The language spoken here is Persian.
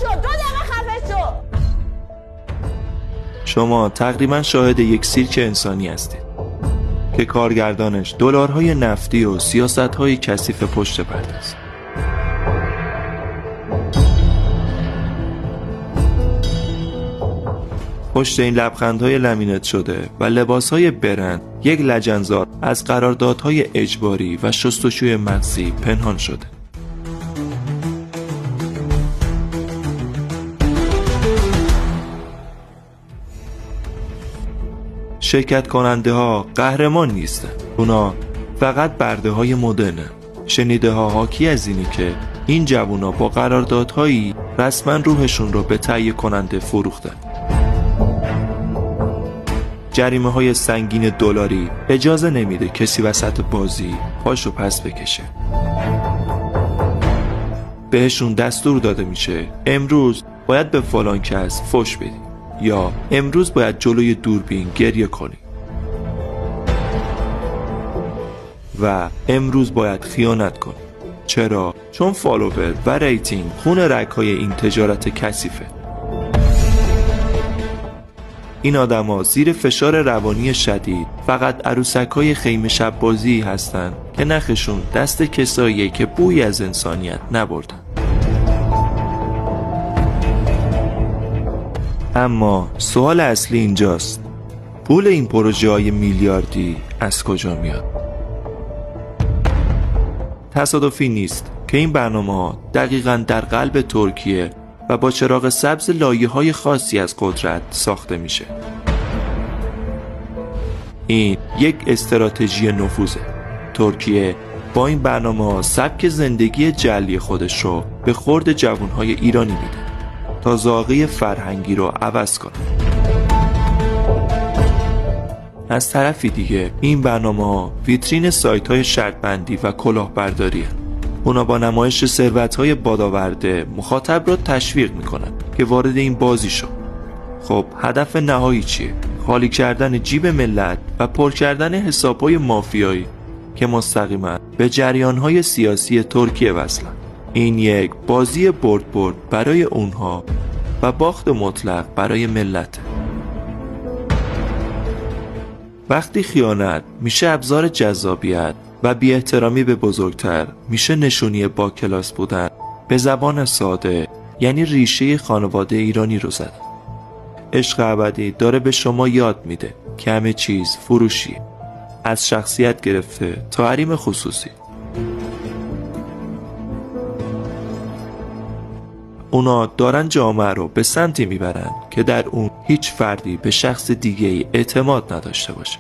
شو، 2 دقیقه خفه شو. شما تقریبا شاهد یک سیرک انسانی هستید که کارگردانش دلارهای نفتی و سیاستهای کثیف پشت پرده است. پشت این لبخندهای لمینت شده و لباسهای برند یک لجنزار از قراردادهای اجباری و شستشوی مغزی پنهان شده. شرکت کننده ها قهرمان نیستن، اونا فقط برده های مدرنه. شنیده ها حاکی از اینی که این جوونا با قراردادهایی رسما روحشون رو به تهیه کننده فروختن. جریمه های سنگین دلاری اجازه نمیده کسی وسط بازی پاشو پس بکشه. بهشون دستور داده میشه امروز باید به فلان کس فحش بدی یا امروز باید جلوی دوربین گریه کنی و امروز باید خیانت کنی. چرا؟ چون فالوور و ریتینگ خون رگ‌های این تجارت کثیفه. این آدما زیر فشار روانی شدید فقط عروسک‌های خیمه شب بازی هستن که نخشون دست کساییه که بوی از انسانیت نبردن. اما سوال اصلی اینجاست، پول این پروژه های میلیاردی از کجا میاد؟ تصادفی نیست که این برنامه ها دقیقاً در قلب ترکیه و با چراغ سبز لایه‌های خاصی از قدرت ساخته میشه. این یک استراتژی نفوذه. ترکیه با این برنامه سبک زندگی جعلی خودش رو به خورد جوانهای ایرانی میده تا ذائقه فرهنگی رو عوض کنه. از طرفی دیگه این برنامه ویترین سایت های شرط بندی و کلاهبرداری هست. اونا با نمایش ثروت‌های بادآورده مخاطب رو تشویق میکنن که وارد این بازی شو. خب هدف نهایی چیه؟ خالی کردن جیب ملت و پر کردن حساب‌های مافیایی که مستقیما به جریان‌های سیاسی ترکیه وصلن. این یک بازی برد برای اونها و باخت مطلق برای ملت. وقتی خیانت میشه ابزار جذابیت و بی احترامی به بزرگتر میشه نشونی با کلاس بودن، به زبان ساده یعنی ریشه خانواده ایرانی رو زدن. عشق ابدی داره به شما یاد میده که همه چیز فروشیه، از شخصیت گرفته تا حریم خصوصی. اونا دارن جامعه رو به سمتی میبرن که در اون هیچ فردی به شخص دیگه‌ای اعتماد نداشته باشه.